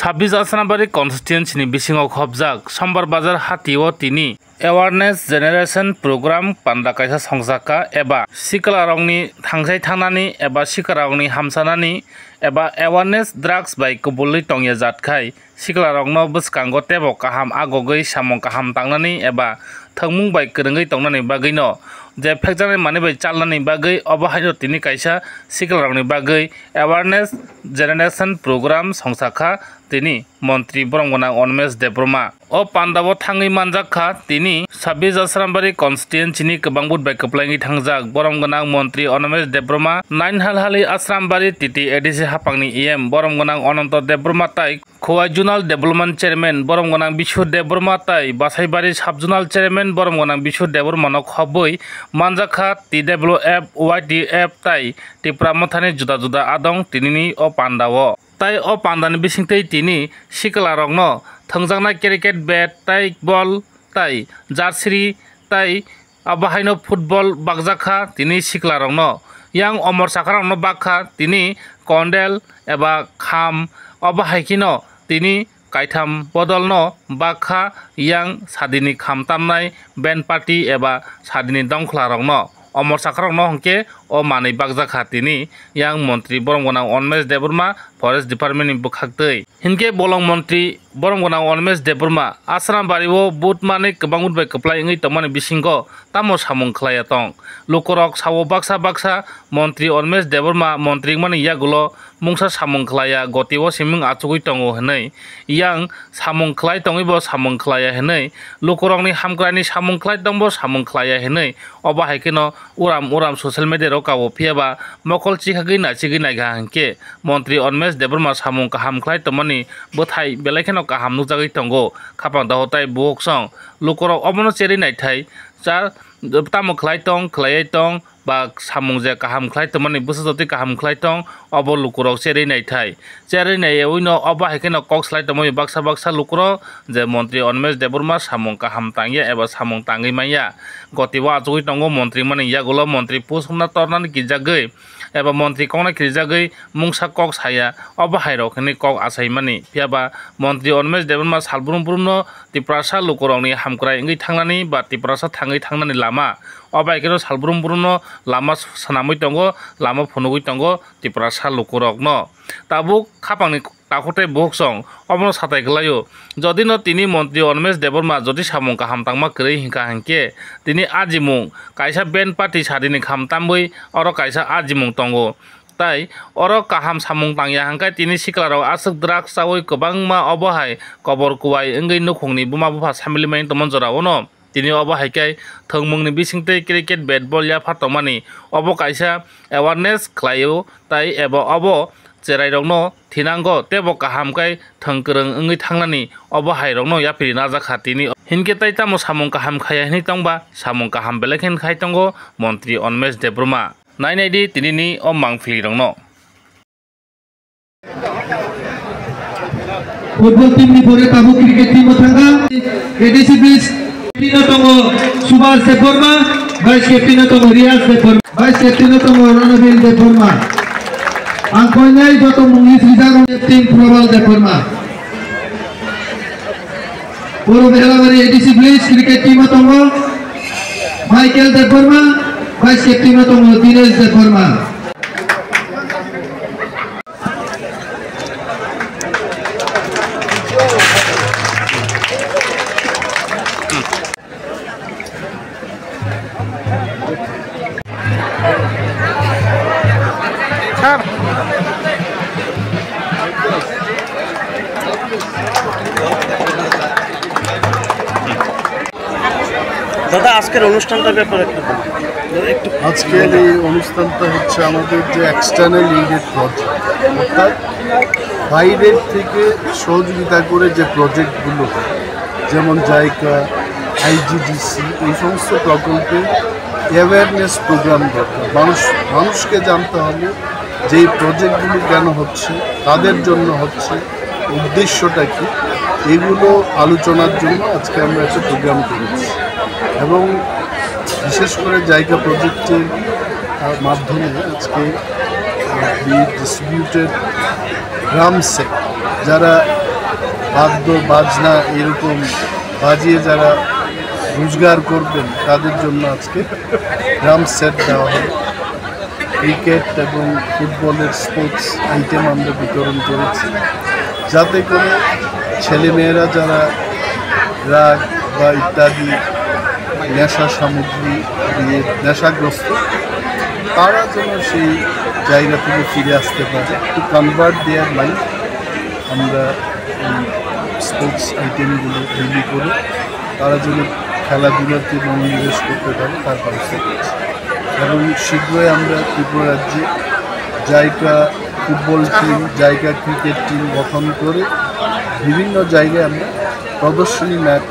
26 আসনাবাড়ি কনস্টিটুয়েন্সিनि बिसिङाव खबजाक समबार बाजार हातियाव तिनि एवारनेस जेनेरेशन प्रोग्राम पान्दा कायसा संजाका एबा सिकलारंनि थांसाय थांनानि एबा सिकलारंनि हामसानानि एबा एवारनेस ड्राग्स बाय कबुलै टंगे जातखाय सिकलारंनो बसकांगो तेबो काहाम आगगै सामं काहाम तांनानि एबा थंमुं बाय करंगै तंनानि बागैनो जे फेक्जानाय माने बाय चालनानि बागै अबाहायनो तिनि कायसा सिकलारंनि बागै एवारनेस जेनेरेशन प्रोग्राम संसाखा तिनि मंत्री बरंगना अनमेश देब्रमा ओ पान्दाबो थाङै मानजाखा तिनि 26 असरामबारि कनस्टिटुएन्सिनि गोबां बुट बाय कप्लायनि थांजाक बरंगना मंत्री अनमेश देब्रमा नाइन हालहालि असरामबारि तिति एडिसि हापांनि इएम बरंगना अनंत देब्रमा ताई खोवाई जुनाल डेभलपमेंट चेयरमैन बरंगना बिशु देब्रमा ताई बासाइबारि सब जुनाल चेयरमैन बरंगना बिशु देब्रमा न खबै मानजाखा ति डेभलप वाईटी एप ताई तिप्रा मथानि जुदा जुदा आदं तिनिनि ओ पान्दावो ताई ओ पान्दानि बिसिंतै तिनि सिकलारंनो थंजांना क्रिकेट बैट ताई बल ताई जार्सी ताई अबाहायनो फुटबल बागजाखा तिनि सिकलारंनो yang omor sakarang no bakha tini kondel eba kham अबाहायकिनो तिनि कायथाम बदल न bakha yang sadini kham tamnai band party एबा sadini दंखलारं न अमर साखरं न हंके ओ मानै बागजाखा तिनि yang मंत्री बरंगना अनमेश देब्रमा फरेस्ट डिपार्टमेंट नि बुखाक्तै हिनके बोलं मंत्री बरंगना अनमेश देब्रमा आसरामबारिओ बुट माने गोबां उदबाय कप्लायङै तमाने बिसिंगो तामो सामुं खलाया तं लोकरक सावो बाक्सा बाक्सा मंत्री अनमेश देब्रमा मंत्री माने यागुलो मुंसा सामुं खलाया गतिओ सिमिं आचुगै तंगो हनै yang सामुं खलाय तङैबो सामुं खलाया हनै लोकरकनि हामग्रानि सामुं खलाय तंबो सामुं खलाया हनै अबाहायकेनो उराम उराम सोशल मीडिया रो कावो फियाबा मकल चिखागै नाचिगै नायगा हंके मंत्री अनमेश देब्रमा सामुं काहाम खलाय तमनि बोथाय बेलायखेनो काहाम नुजागै तंगो खापां दाहताय बुकसं लोकरक अबनो चेरि नायथाय चार तामो खलाय तं बा सामुं जे काहाम खलाय तमनि बुसजति काहाम खलाय तं अबो लोकरक चेरि नायथाय चेरि नायैनो अबाहायकेनो कक्सलाय तमनि बाक्सा बाक्सा लोकरक जे मंत्री अनमेश देब्रमा सामुं काहाम तांगिया एबा सामुं तांगै माया गतिबो आचुगै तंगो मंत्री माने यागुलो मंत्री पुसना तरनानि किजागै एबा मंत्री कौना किजागै मुंसा कक साया अबाहायरखनि कक आसायमानि फियाबा मंत्री अनमेश देब्रमा सालब्रुमब्रुमनो तिप्रासा लोकरकनि हामक्राय इंगै थांनानि बा तिप्रासा थाङै थांनानि लामा अबाहायकेनो सालब्रुमब्रुमनो लामा सानामै तंगो लामा फुनुगै तंगो तिप्रासा लोकरकनो ताबु खापांनि ताखोते बक्सं अबनो साथाय खलायो जदि न तिनि मंत्री अनमेश देब्रमा जदि सामुं काहाम तांमा करै हिंका हंके तिनि आजिमुं कायसा बेन पार्टी सादिनि खाम तामबै अर कायसा आजिमुं तंगो ताई अर काहाम सामुं तांया हंकाय तिनि सिकलाराव आसक ड्राग्स सावै गोबांमा अबाहाय कबर कुवाय इंगै नखंनि बुमा बुफा सामिलिमाइन तमनजराव न तिनि अबाहायकाय थंमुंनि बिसिंतै क्रिकेट बैट बल या फातमानि अबो कायसा एवारनेस खलायो ताई एबा अबो चेराइरंनो थिनांगो तेबो काहामकाय थंकरं इंगै थांनानि अबाहायरंनो याफिरि नाजाखा तिनि हिनके ताई तामो सामुं काहाम खाया हिनि तंबा सामुं काहाम बेलेखेन खाय तंगो मंत्री अनमेश देब्रमा नायनायदि तिनिनि अ मांफिलिरंनो फुटबल टीम नि परे ताबु क्रिकेट टीम थांगा एडिसी प्लीज कैप्टेन तंगो सुभाष देब्रमा वाइस कैप्टेन तंगो रियाज देब्रमा वाइस कैप्टेन तंगो रणवीर देब्रमा आंखोनाय जत मुंगि सिजागं टीम प्रबल देब्रमा पुरो बेलाबारि एडिसी प्लीज क्रिकेट टीम तंगो माइकेल देब्रमा वाइस कैप्टेन तंगो दिनेश देब्रमा দাদা আজকের অনুষ্ঠানটার ব্যাপারে একটু আজকের এই অনুষ্ঠানটা হচ্ছে আমাদের যে এক্সটার্নাল এইডেড প্রজেক্ট অর্থাৎ বাইরের থেকে সহযোগিতা করে যে প্রজেক্টগুলো যেমন জাইকা আইজিডিসি এই সমস্ত প্রকল্পে অ্যাওয়ারনেস প্রোগ্রাম দরকার মানুষকে জানতে হবে যে এই প্রজেক্টগুলো কেন হচ্ছে তাদের জন্য হচ্ছে উদ্দেশ্যটা কি এগুলো আলোচনার জন্য আজকে আমরা একটা প্রোগ্রাম করেছি এবং বিশেষ করে জায়গা প্রজেক্টের মাধ্যমে আজকে ডিস্ট্রিবিউটেড গ্রাম সেক্টর যারা বাদ্য বাজনা এরকম বাজিয়ে যারা রোজগার করবেন তাদের জন্য আজকে ড্রাম সেট দেওয়া হয়। ক্রিকেট এবং ফুটবলের স্পোর্টস আইটেম আমরা বিতরণ করেছি, যাতে করে ছেলেমেয়েরা যারা ড্রাগ বা ইত্যাদি নেশা সামগ্রী দিয়ে নেশাগ্রস্ত তারা যেন সেই জায়গা থেকে ফিরে আসতে পারে, টু কনভার্ট দেয়ার লাইফ। আমরা স্পোর্টস আইটেমগুলো তৈরি করে তারা যেন খেলাধুলাতে মনোনিবেশ করতে পারে তার ব্যবস্থা করছি। এবং শীঘ্রই আমরা ত্রিপুরা রাজ্যে জায়গা ফুটবল টিম, জায়গা ক্রিকেট টিম গঠন করে বিভিন্ন জায়গায় আমরা প্রদর্শনী ম্যাচ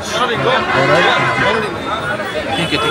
করার ঠিক আছে।